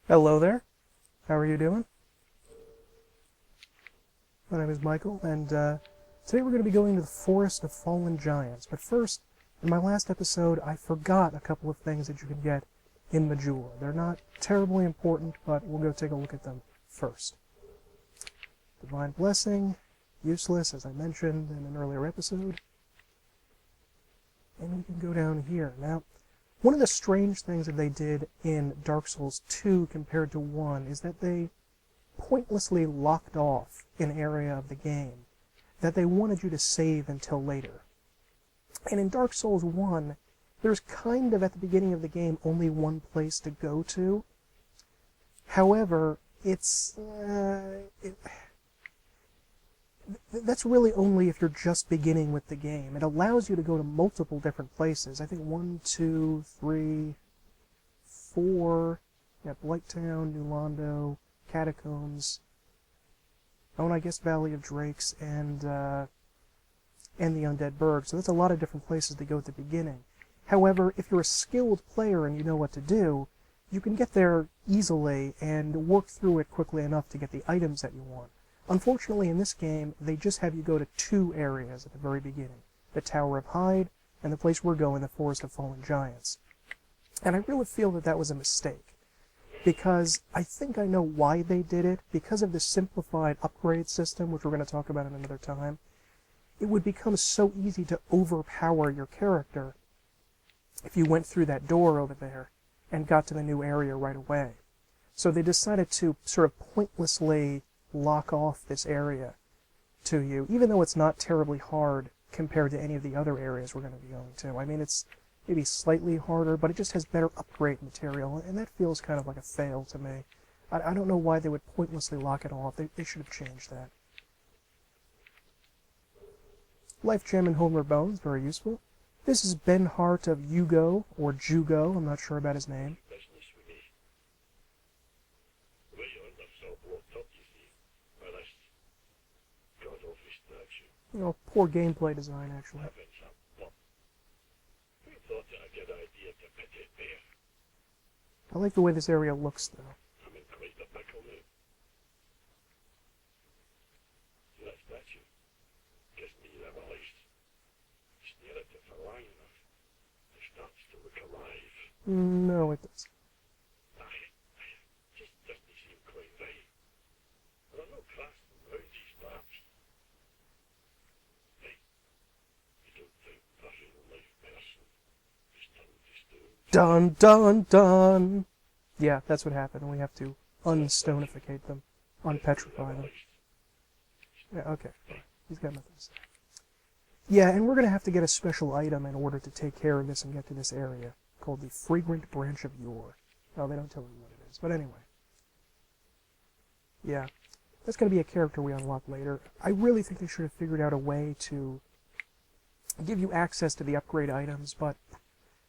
Hello there. How are you doing? My name is Michael, and today we're going to be going to the Forest of Fallen Giants. But first, in my last episode, I forgot a couple of things that you can get in Majula. They're not terribly important, but we'll go take a look at them first. Divine Blessing, useless, as I mentioned in an earlier episode. And we can go down here. Now, one of the strange things that they did in Dark Souls 2 compared to 1 is that they pointlessly locked off an area of the game that they wanted you to save until later. And in Dark Souls 1, there's kind of at the beginning of the game only one place to go to. However, that's really only if you're just beginning with the game. It allows you to go to multiple different places. I think 1, 2, 3, 4. You got Blighttown, New Londo, Catacombs. Oh, and I guess Valley of Drakes and the Undead Burg. So that's a lot of different places to go at the beginning. However, if you're a skilled player and you know what to do, you can get there easily and work through it quickly enough to get the items that you want. Unfortunately, in this game, they just have you go to two areas at the very beginning. The Tower of Heide, and the place we're going, the Forest of Fallen Giants. And I really feel that that was a mistake. Because I think I know why they did it. Because of the simplified upgrade system, which we're going to talk about in another time, it would become so easy to overpower your character if you went through that door over there and got to the new area right away. So they decided to sort of pointlessly lock off this area to you, even though it's not terribly hard compared to any of the other areas we're going to be going to. I mean, it's maybe slightly harder, but it just has better upgrade material, and that feels kind of like a fail to me. I don't know why they would pointlessly lock it off. They should have changed that. Life Gem and Homer Bones, very useful. This is Ben Hart of Yugo, or Jugo, I'm not sure about his name. Oh, poor gameplay design, actually. I like the way this area looks, though. No, it doesn't. Dun, dun, dun! Yeah, that's what happened. We have to unstonificate them. Unpetrify them. Yeah, okay. He's got nothing to say. Yeah, and we're going to have to get a special item in order to take care of this and get to this area, called the Fragrant Branch of Yore. Oh, they don't tell me what it is, but anyway. Yeah, that's going to be a character we unlock later. I really think they should have figured out a way to give you access to the upgrade items, but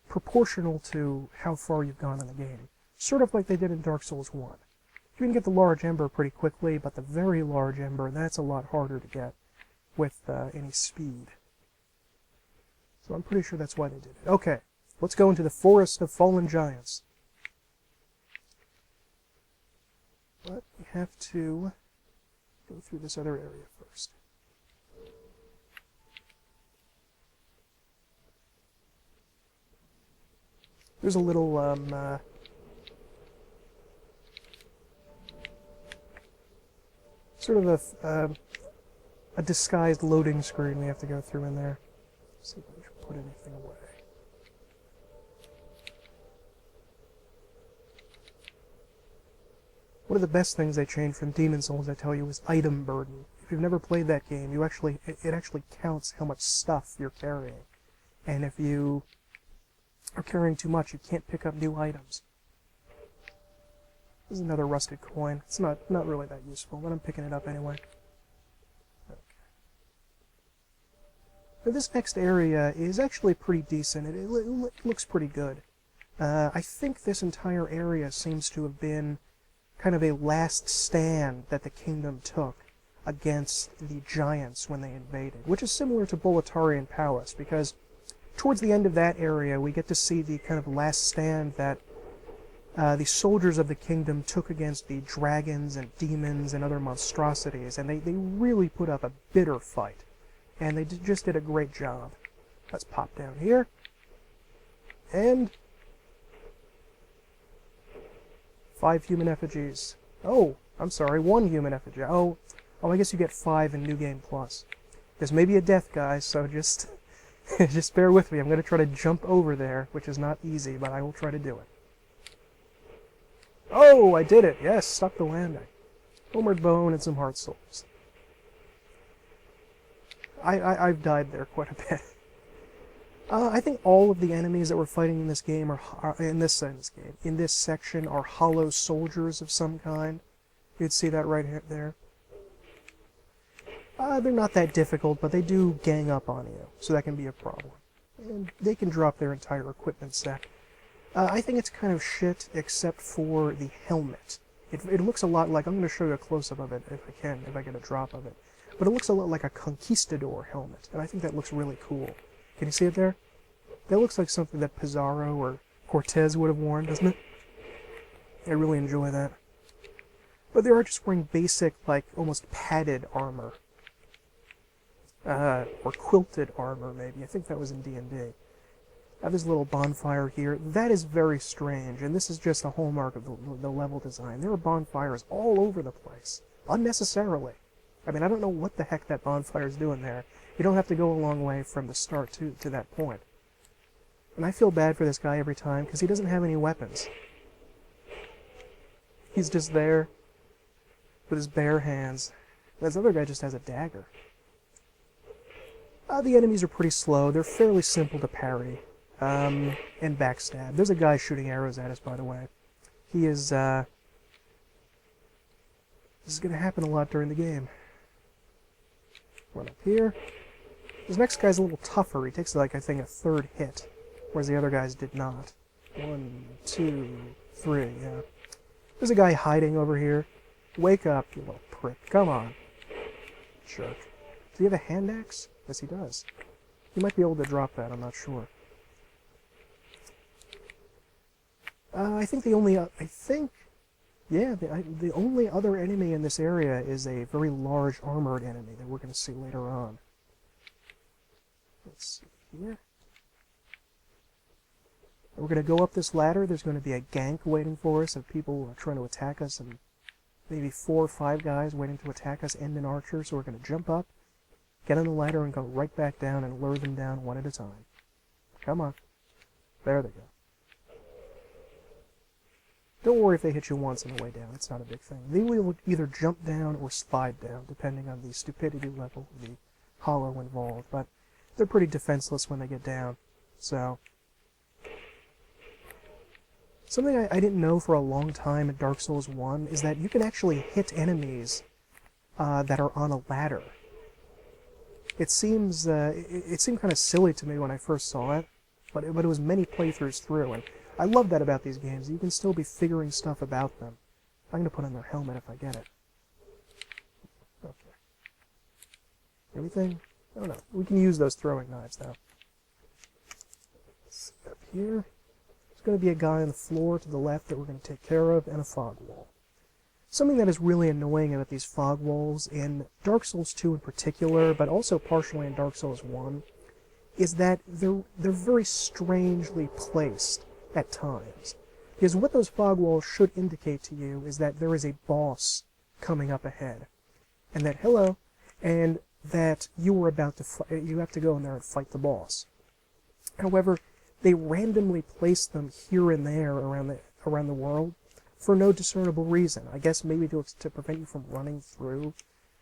proportional to how far you've gone in the game. Sort of like they did in Dark Souls 1. You can get the Large Ember pretty quickly, but the Very Large Ember, that's a lot harder to get with any speed. So I'm pretty sure that's why they did it. Okay, let's go into the Forest of Fallen Giants. But we have to go through this other area first. There's a little, sort of a disguised loading screen we have to go through in there. See if we can put anything away. One of the best things they changed from Demon Souls, I tell you, is item burden. If you've never played that game, it actually counts how much stuff you're carrying. And if you are carrying too much, you can't pick up new items. This is another rusted coin. It's not really that useful, but I'm picking it up anyway. Okay. Now this next area is actually pretty decent. It looks pretty good. I think this entire area seems to have been kind of a last stand that the kingdom took against the giants when they invaded, which is similar to Boletarian Palace, because towards the end of that area, we get to see the kind of last stand that the soldiers of the kingdom took against the dragons and demons and other monstrosities, and they really put up a bitter fight. And they just did a great job. Let's pop down here. And 5 human effigies. Oh, I'm sorry, 1 human effigy. Oh, I guess you get 5 in New Game Plus. This may be a death, guys, so just just bear with me. I'm going to try to jump over there, which is not easy, but I will try to do it. Oh, I did it! Yes, stuck the landing. Homeward Bone and some Heart Souls. I've died there quite a bit. I think all of the enemies that we're fighting in this game are in this section are hollow soldiers of some kind. You'd see that right there. They're not that difficult, but they do gang up on you, so that can be a problem. And they can drop their entire equipment set. I think it's kind of shit, except for the helmet. It looks a lot like, I'm going to show you a close-up of it if I can, if I get a drop of it. But it looks a lot like a conquistador helmet, and I think that looks really cool. Can you see it there? That looks like something that Pizarro or Cortez would have worn, doesn't it? I really enjoy that. But they are just wearing basic, like, almost padded armor. Or quilted armor, maybe. I think that was in D&D. I have this little bonfire here. That is very strange, and this is just a hallmark of the level design. There are bonfires all over the place, unnecessarily. I mean, I don't know what the heck that bonfire is doing there. You don't have to go a long way from the start to that point. And I feel bad for this guy every time, because he doesn't have any weapons. He's just there with his bare hands. This other guy just has a dagger. The enemies are pretty slow. They're fairly simple to parry. And backstab. There's a guy shooting arrows at us, by the way. He is, this is going to happen a lot during the game. One up here. This next guy's a little tougher. He takes, like, I think, a 3rd hit, whereas the other guys did not. 1, 2, 3, yeah. There's a guy hiding over here. Wake up, you little prick. Come on. Jerk. Does he have a hand axe? Yes, he does. He might be able to drop that, I'm not sure. I think the only, the only other enemy in this area is a very large armored enemy that we're going to see later on. Let's see here. We're going to go up this ladder. There's going to be a gank waiting for us of people trying to attack us, and maybe 4 or 5 guys waiting to attack us, and an archer, so we're going to jump up, get on the ladder, and go right back down and lure them down one at a time. Come on. There they go. Don't worry if they hit you once on the way down. It's not a big thing. They will either jump down or slide down, depending on the stupidity level of the hollow involved. But they're pretty defenseless when they get down. So, something I didn't know for a long time in Dark Souls 1 is that you can actually hit enemies that are on a ladder. It seems it seemed kind of silly to me when I first saw it, but it was many playthroughs through, and I love that about these games. You can still be figuring stuff about them. I'm going to put on their helmet if I get it. Okay. Everything? I don't know. We can use those throwing knives, though. Let's see up here. There's going to be a guy on the floor to the left that we're going to take care of, and a fog wall. Something that is really annoying about these fog walls, in Dark Souls 2 in particular, but also partially in Dark Souls 1, is that they're very strangely placed at times. Because what those fog walls should indicate to you is that there is a boss coming up ahead. And that, hello, and that you are about to you have to go in there and fight the boss. However, they randomly place them here and there around the world for no discernible reason. I guess maybe to prevent you from running through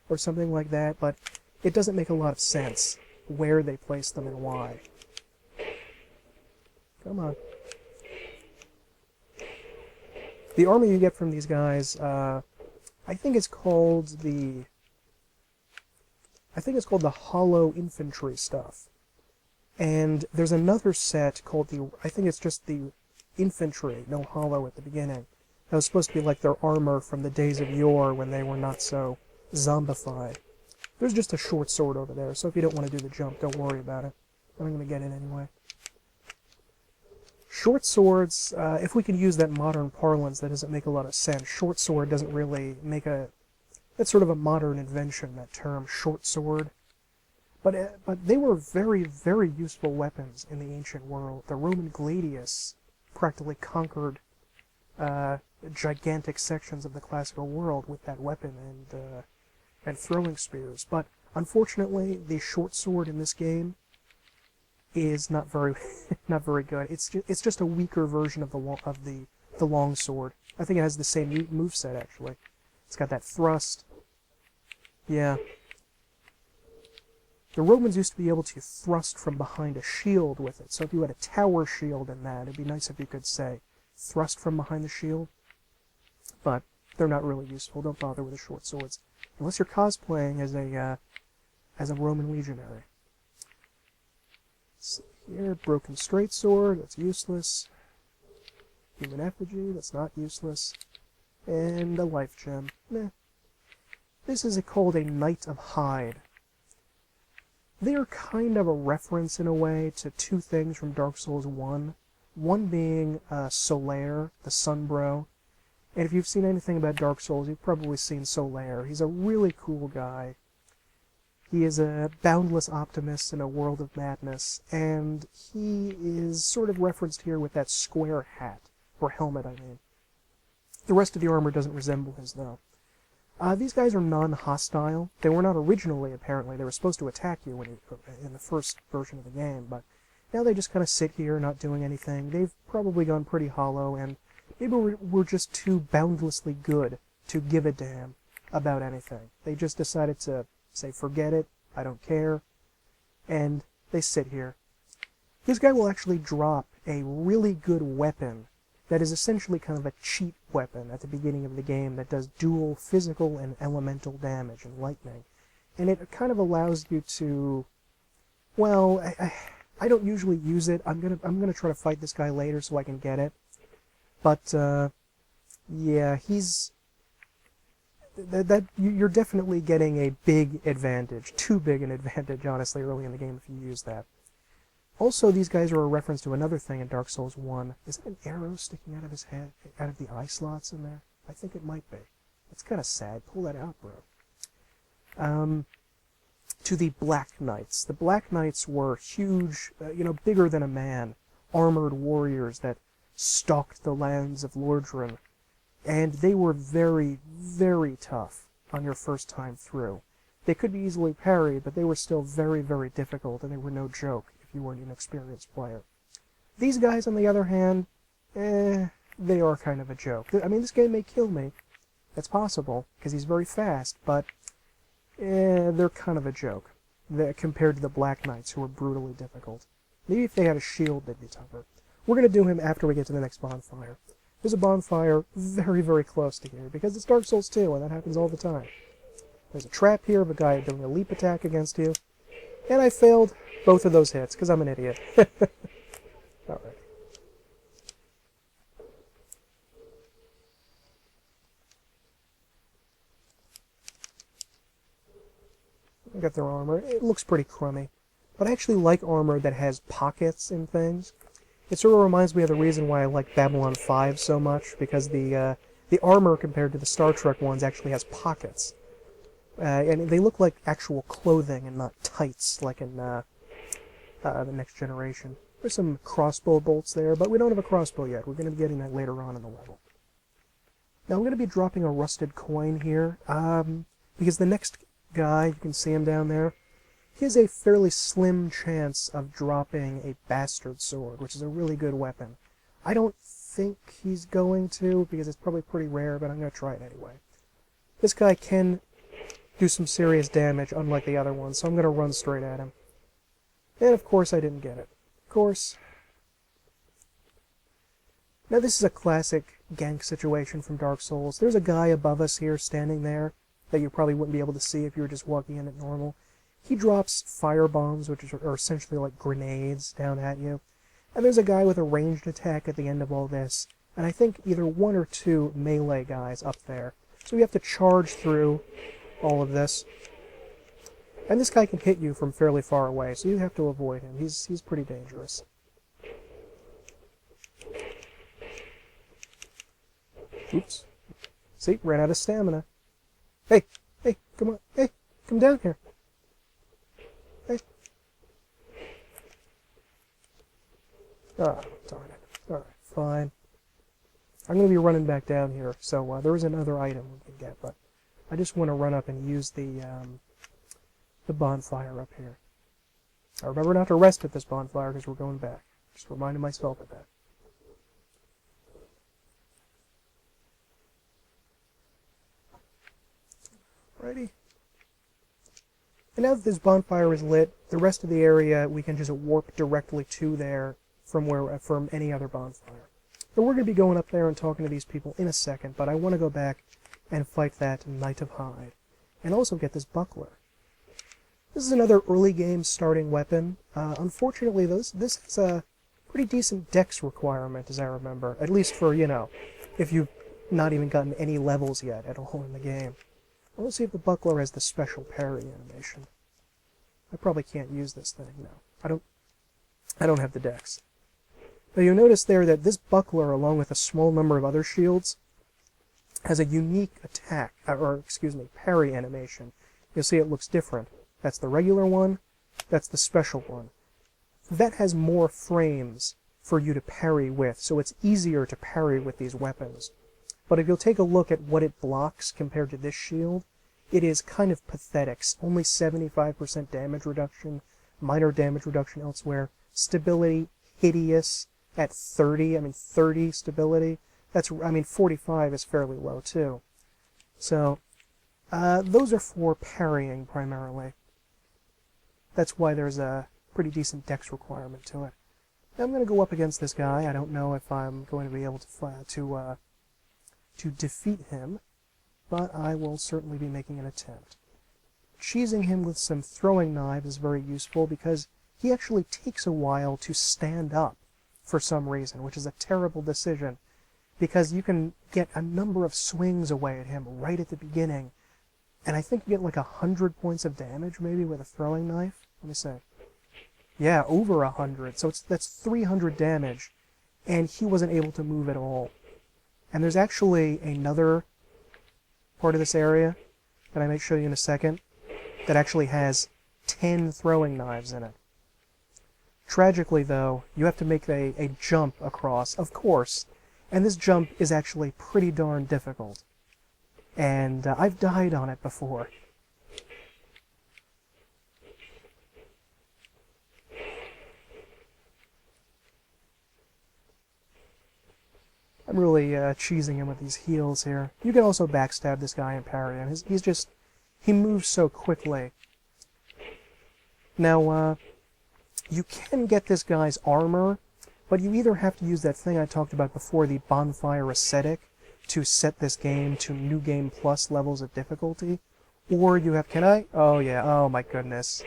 or something like that, but it doesn't make a lot of sense where they place them and why. Come on. The armor you get from these guys, I think it's called the Hollow Infantry stuff. And there's another set called I think it's just the Infantry, no Hollow at the beginning. That was supposed to be like their armor from the days of yore when they were not so zombified. There's just a short sword over there, so if you don't want to do the jump, don't worry about it. I'm going to get it anyway. Short swords, if we could use that modern parlance, that doesn't make a lot of sense. Short sword doesn't really make a... That's sort of a modern invention, that term, short sword. But they were very, very useful weapons in the ancient world. The Roman gladius practically conquered gigantic sections of the classical world with that weapon and throwing spears. But unfortunately, the short sword in this game is not very not very good. It's just a weaker version of the long sword. I think it has the same moveset actually. It's got that thrust. Yeah. The Romans used to be able to thrust from behind a shield with it. So if you had a tower shield in that, it'd be nice if you could say thrust from behind the shield. But they're not really useful. Don't bother with the short swords unless you're cosplaying as a Roman legionary. Let's see here, broken straight sword, that's useless. Human effigy, that's not useless. And a life gem. Meh. This is called a Knight of Heide. They are kind of a reference, in a way, to two things from Dark Souls 1. One being Solaire, the Sunbro. And if you've seen anything about Dark Souls, you've probably seen Solaire. He's a really cool guy. He is a boundless optimist in a world of madness, and he is sort of referenced here with that square hat, or helmet, I mean. The rest of the armor doesn't resemble his, though. These guys are non-hostile. They were not originally, apparently. They were supposed to attack you in the first version of the game, but now they just kind of sit here, not doing anything. They've probably gone pretty hollow, and maybe we're just too boundlessly good to give a damn about anything. They just decided to say, forget it, I don't care, and they sit here. This guy will actually drop a really good weapon that is essentially kind of a cheat weapon at the beginning of the game that does dual physical and elemental damage and lightning. And it kind of allows you to... Well, I don't usually use it. I'm gonna try to fight this guy later so I can get it. But, yeah, he's... You're definitely getting a big advantage. Too big an advantage, honestly, early in the game if you use that. Also, these guys are a reference to another thing in Dark Souls 1. Is it an arrow sticking out of his head, out of the eye slots in there? I think it might be. It's kind of sad. Pull that out, bro. To the Black Knights. The Black Knights were huge, bigger than a man, armored warriors that stalked the lands of Lordran. And they were very, very tough on your first time through. They could be easily parried, but they were still very, very difficult, and they were no joke if you weren't an experienced player. These guys, on the other hand, they are kind of a joke. I mean, this game may kill me. That's possible, because he's very fast, but they're kind of a joke compared to the Black Knights, who are brutally difficult. Maybe if they had a shield, they'd be tougher. We're going to do him after we get to the next bonfire. There's a bonfire very, very close to here, because it's Dark Souls 2, and that happens all the time. There's a trap here of a guy doing a leap attack against you, and I failed both of those hits, because I'm an idiot. Alright. Got their armor. It looks pretty crummy, but I actually like armor that has pockets in things. It sort of reminds me of the reason why I like Babylon 5 so much, because the armor compared to the Star Trek ones actually has pockets. And they look like actual clothing and not tights like in the Next Generation. There's some crossbow bolts there, but we don't have a crossbow yet. We're going to be getting that later on in the level. Now I'm going to be dropping a rusted coin here, because the next guy, you can see him down there, he has a fairly slim chance of dropping a bastard sword, which is a really good weapon. I don't think he's going to, because it's probably pretty rare, but I'm going to try it anyway. This guy can do some serious damage, unlike the other ones, so I'm going to run straight at him. And of course I didn't get it. Of course. Now this is a classic gank situation from Dark Souls. There's a guy above us here, standing there, that you probably wouldn't be able to see if you were just walking in at normal. He drops fire bombs, which are essentially like grenades, down at you. And there's a guy with a ranged attack at the end of all this. And I think either one or two melee guys up there. So we have to charge through all of this. And this guy can hit you from fairly far away, so you have to avoid him. He's pretty dangerous. Oops. See, ran out of stamina. Hey, hey, come on, hey, come down here. Hey. Oh, darn it. Alright, fine. I'm going to be running back down here, so there is another item we can get, but I just want to run up and use the bonfire up here. I remember not to rest at this bonfire because we're going back. Just reminding myself of that. Alrighty. And now that this bonfire is lit, the rest of the area we can just warp directly to there from any other bonfire. So we're going to be going up there and talking to these people in a second, but I want to go back and fight that Knight of Heide. And also get this buckler. This is another early game starting weapon. Unfortunately, this has a pretty decent dex requirement, as I remember. At least for, if you've not even gotten any levels yet at all in the game. Let's see if the buckler has the special parry animation. I probably can't use this thing, no. I don't have the dex. Now you'll notice there that this buckler, along with a small number of other shields, has a unique attack, parry animation. You'll see it looks different. That's the regular one, that's the special one. That has more frames for you to parry with, so it's easier to parry with these weapons. But if you'll take a look at what it blocks compared to this shield, it is kind of pathetic. Only 75% damage reduction, minor damage reduction elsewhere. Stability, hideous at 30. 30 stability. 45 is fairly low too. So, those are for parrying primarily. That's why there's a pretty decent dex requirement to it. Now I'm going to go up against this guy. I don't know if I'm going to be able to defeat him, but I will certainly be making an attempt. Cheesing him with some throwing knives is very useful because he actually takes a while to stand up for some reason, which is a terrible decision because you can get a number of swings away at him right at the beginning, and I think you get like 100 points of damage maybe with a throwing knife. Let me see. Yeah, over 100, so that's 300 damage, and he wasn't able to move at all. And there's actually another part of this area that I may show you in a second that actually has 10 throwing knives in it. Tragically, though, you have to make a jump across, of course, and this jump is actually pretty darn difficult. And I've died on it before. I'm really cheesing him with these heals here. You can also backstab this guy and parry him. He moves so quickly. Now, you can get this guy's armor, but you either have to use that thing I talked about before, the bonfire ascetic, to set this game to New Game Plus levels of difficulty, or you have... Can I? Oh yeah, oh my goodness.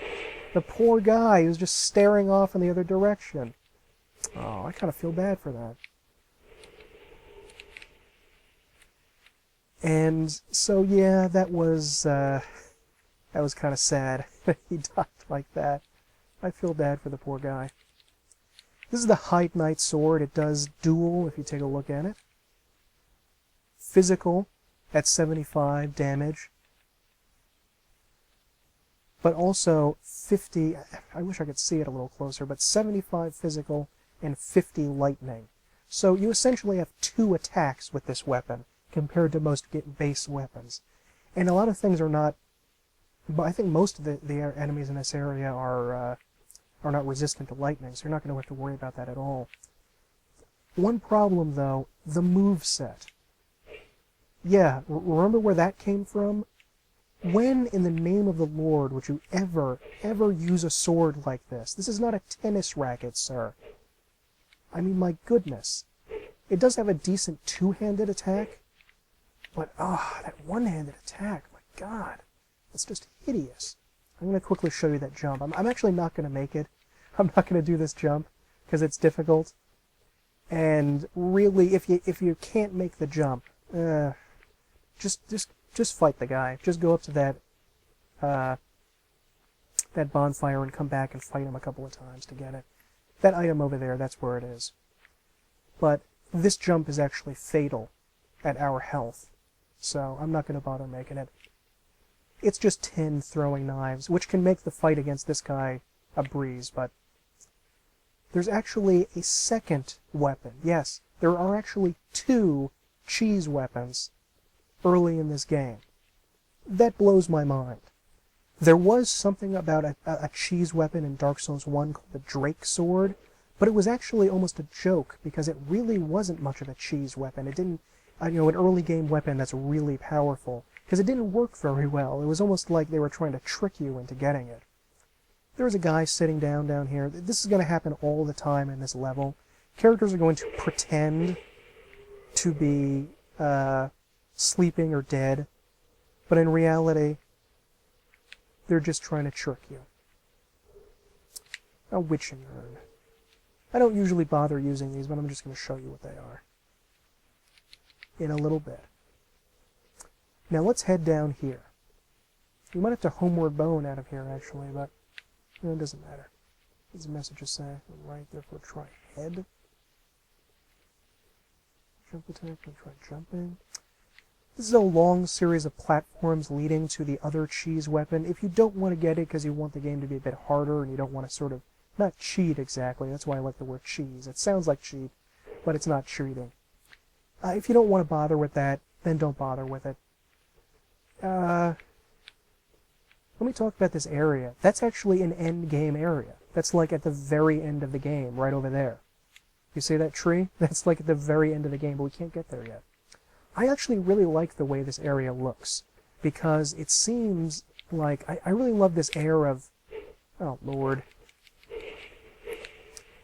The poor guy who's just staring off in the other direction. Oh, I kind of feel bad for that. And so yeah, that was kind of sad. He died like that. I feel bad for the poor guy. This is the Heide Knight sword. It does dual, if you take a look at it. Physical at 75 damage. But also 50, I wish I could see it a little closer, but 75 physical and 50 lightning. So you essentially have 2 attacks with this weapon, compared to most base weapons. And a lot of things are not... But I think most of the enemies in this area are not resistant to lightning, so you're not going to have to worry about that at all. One problem, though, the moveset. Yeah, remember where that came from? When in the name of the Lord would you ever use a sword like this? This is not a tennis racket, sir. I mean, my goodness. It does have a decent two-handed attack, but, that one-handed attack, my God. It's just hideous. I'm going to quickly show you that jump. I'm actually not going to make it. I'm not going to do this jump, because it's difficult. And really, if you can't make the jump, just fight the guy. Just go up to that bonfire and come back and fight him a couple of times to get it. That item over there, that's where it is. But this jump is actually fatal. at our health, so I'm not going to bother making it. It's just 10 throwing knives, which can make the fight against this guy a breeze, but there's actually a second weapon. Yes, there are actually 2 cheese weapons early in this game. That blows my mind. There was something about a cheese weapon in Dark Souls 1 called the Drake Sword, but it was actually almost a joke because it really wasn't much of a cheese weapon. It didn't, an early game weapon that's really powerful, because it didn't work very well. It was almost like they were trying to trick you into getting it. There was a guy sitting down here. This is going to happen all the time in this level. Characters are going to pretend to be sleeping or dead, but in reality, they're just trying to trick you. A witching urn. I don't usually bother using these, but I'm just going to show you what they are in a little bit. Now let's head down here. We might have to homeward bone out of here, actually, but it doesn't matter. These messages say, right, therefore try head. Jump attack, and try jumping. This is a long series of platforms leading to the other cheese weapon. If you don't want to get it because you want the game to be a bit harder and you don't want to sort of, not cheat exactly, that's why I like the word cheese. It sounds like cheat, but it's not cheating. If you don't want to bother with that, then don't bother with it. Let me talk about this area. That's actually an end game area. That's like at the very end of the game, right over there. You see that tree? That's like at the very end of the game, but we can't get there yet. I actually really like the way this area looks, because it seems like, I really love this air of, oh lord,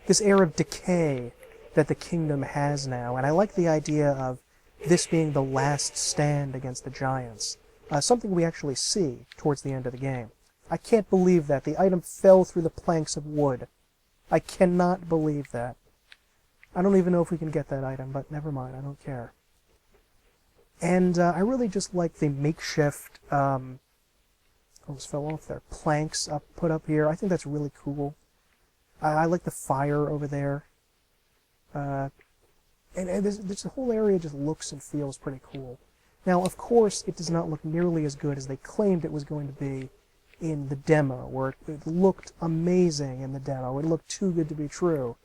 this air of decay that the kingdom has now, and I like the idea of this being the last stand against the giants, something we actually see towards the end of the game. I can't believe that. The item fell through the planks of wood. I cannot believe that. I don't even know if we can get that item, but never mind, I don't care. And I really just like the makeshift, almost fell off there, planks put up here. I think that's really cool. I like the fire over there. And this whole area just looks and feels pretty cool. Now, of course, it does not look nearly as good as they claimed it was going to be in the demo, where it looked amazing in the demo. It looked too good to be true.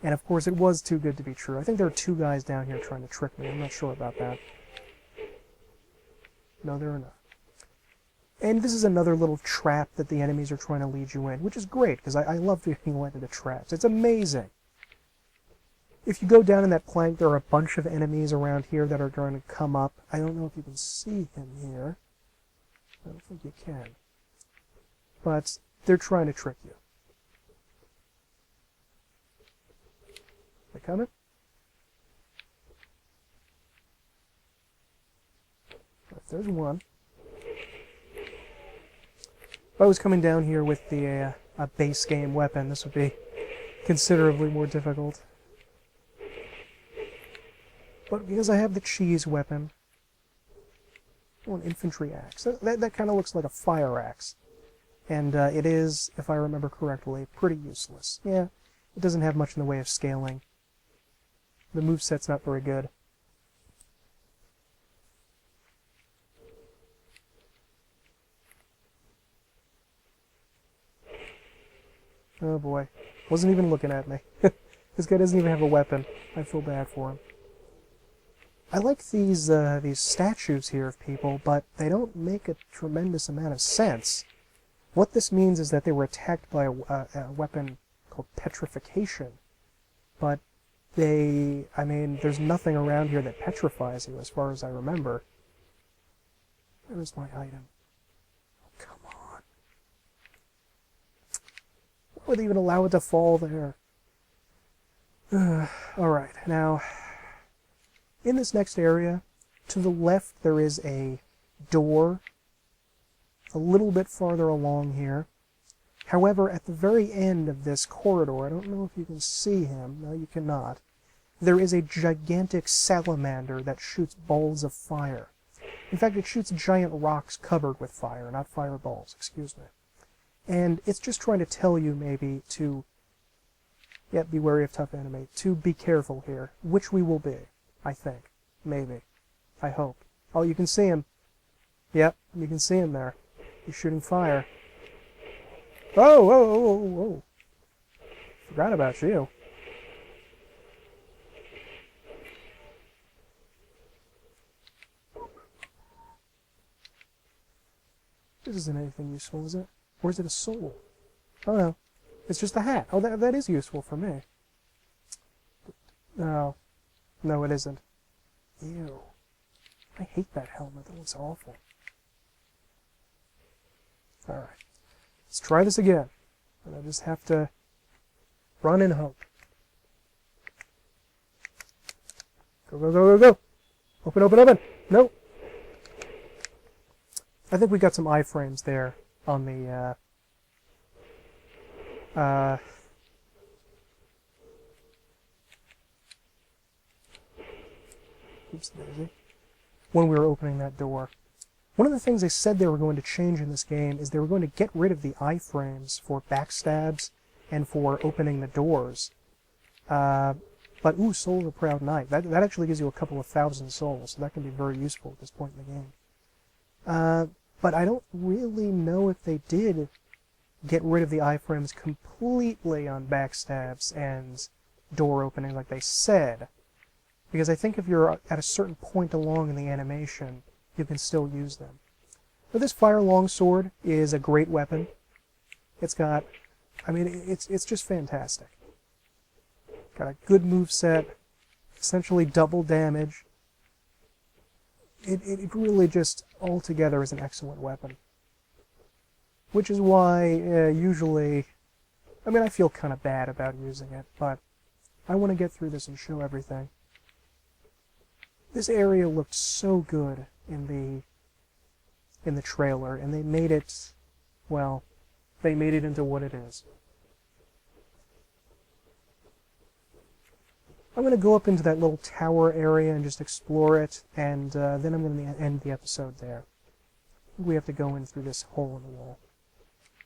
And of course, it was too good to be true. I think there are 2 guys down here trying to trick me. I'm not sure about that. No, there are not. And this is another little trap that the enemies are trying to lead you in, which is great, because I love being led into traps. It's amazing. If you go down in that plank, there are a bunch of enemies around here that are going to come up. I don't know if you can see him here. I don't think you can. But they're trying to trick you. They coming? There's one. If I was coming down here with the a base game weapon, this would be considerably more difficult. But because I have the cheese weapon, oh, an infantry axe. That kind of looks like a fire axe. And it is, if I remember correctly, pretty useless. Yeah, it doesn't have much in the way of scaling. The moveset's not very good. Oh boy. Wasn't even looking at me. This guy doesn't even have a weapon. I feel bad for him. I like these statues here of people, but they don't make a tremendous amount of sense. What this means is that they were attacked by a weapon called petrification. But there's nothing around here that petrifies you, as far as I remember. Where's my item? Oh, come on. Why would they even allow it to fall there? Alright, now, in this next area, to the left there is a door a little bit farther along here. However, at the very end of this corridor, I don't know if you can see him, no you cannot, there is a gigantic salamander that shoots balls of fire. In fact, it shoots giant rocks covered with fire, not fireballs, excuse me. And it's just trying to tell you, maybe, to, yeah, be wary of tough enemy, to be careful here, which we will be, I think, maybe. I hope. Oh, you can see him. Yep, you can see him there. He's shooting fire. Oh, whoa, whoa, whoa, whoa. Forgot about you. This isn't anything useful, is it? Or is it a soul? Oh, no. It's just a hat. Oh, that is useful for me. No. No, it isn't. Ew. I hate that helmet. That looks awful. Alright. Let's try this again. And I just have to run and hope. Go, go, go, go, go! Open, open, open! Nope. I think we got some iframes there on the, oops, daisy. When we were opening that door. One of the things they said they were going to change in this game is they were going to get rid of the iframes for backstabs and for opening the doors. But, ooh, Soul of a Proud Knight. That actually gives you a couple of 1,000 souls, so that can be very useful at this point in the game. But I don't really know if they did get rid of the iframes completely on backstabs and door opening like they said. Because I think if you're at a certain point along in the animation, you can still use them. But this Fire Longsword is a great weapon. It's got, I mean, it's just fantastic. Got a good moveset, essentially double damage. It really just, altogether, is an excellent weapon. Which is why, usually, I mean, I feel kind of bad about using it, but I want to get through this and show everything. This area looked so good in the trailer, and they made it, well, they made it into what it is. I'm going to go up into that little tower area and just explore it, and then I'm going to end the episode there. We have to go in through this hole in the wall,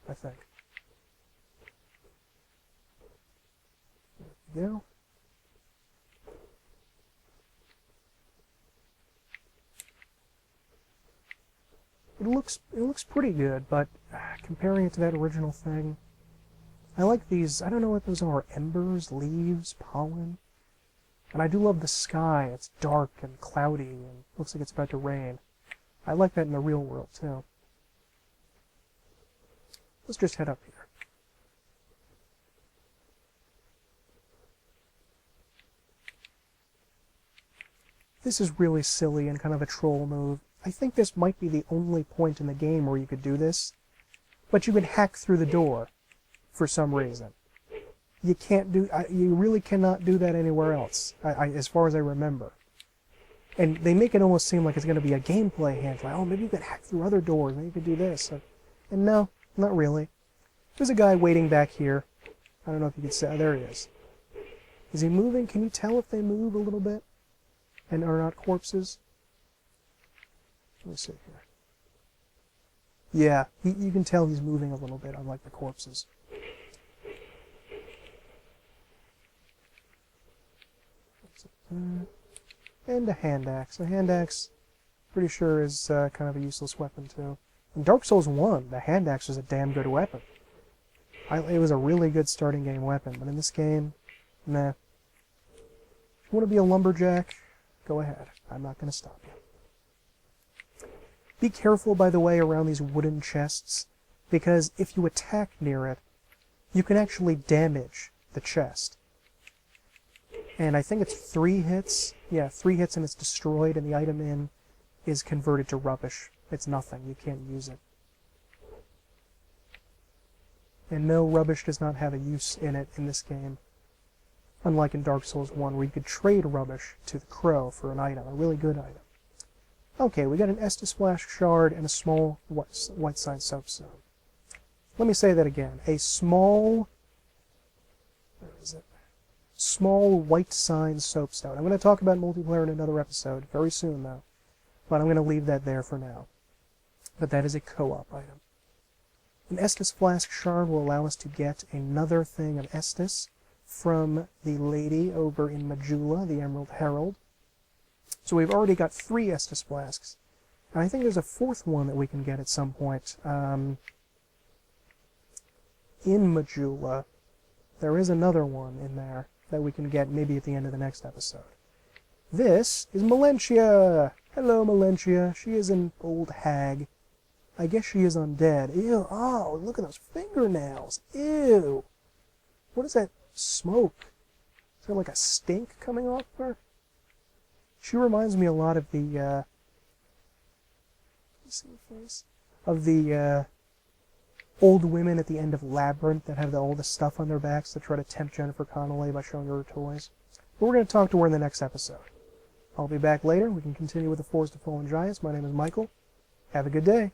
I think. There we go. It looks pretty good, but comparing it to that original thing, I like these, I don't know what those are, embers, leaves, pollen. And I do love the sky. It's dark and cloudy and looks like it's about to rain. I like that in the real world, too. Let's just head up here. This is really silly and kind of a troll move. I think this might be the only point in the game where you could do this, but you could hack through the door for some reason. You can't do, you really cannot do that anywhere else, as far as I remember. And they make it almost seem like it's going to be a gameplay hint, like, oh, maybe you could hack through other doors, maybe you could do this. And no, not really. There's a guy waiting back here. I don't know if you can see, there he is. Is he moving? Can you tell if they move a little bit? And are not corpses? Let me see here. Yeah, you can tell he's moving a little bit, unlike the corpses. And a hand axe. A hand axe, pretty sure, is kind of a useless weapon, too. In Dark Souls 1, the hand axe was a damn good weapon. It was a really good starting game weapon, but in this game, nah. If you want to be a lumberjack, go ahead. I'm not going to stop you. Be careful, by the way, around these wooden chests, because if you attack near it, you can actually damage the chest. And I think it's 3 hits. Yeah, 3 hits and it's destroyed, and the item in is converted to rubbish. It's nothing. You can't use it. And no, rubbish does not have a use in it in this game. Unlike in Dark Souls 1, where you could trade rubbish to the crow for an item, a really good item. Okay, we got an Estus Flash Shard and a small white-sign soapstone. Let me say that again. A small... Where is it? Small white-sign soapstone. I'm going to talk about multiplayer in another episode, very soon, though. But I'm going to leave that there for now. But that is a co-op item. An Estus Flask Shard will allow us to get another thing of Estus from the lady over in Majula, the Emerald Herald. So we've already got 3 Estus Flasks. And I think there's a 4th one that we can get at some point. In Majula, there is another one in there that we can get maybe at the end of the next episode. This is Melentia! Hello, Melentia. She is an old hag. I guess she is undead. Ew, oh, look at those fingernails. Ew. What is that smoke? Is there like a stink coming off her? She reminds me a lot of the, let me see her face? Of the, old women at the end of Labyrinth that have all the stuff on their backs that try to tempt Jennifer Connelly by showing her her toys. But we're going to talk to her in the next episode. I'll be back later. We can continue with the Forest of Fallen Giants. My name is Michael. Have a good day.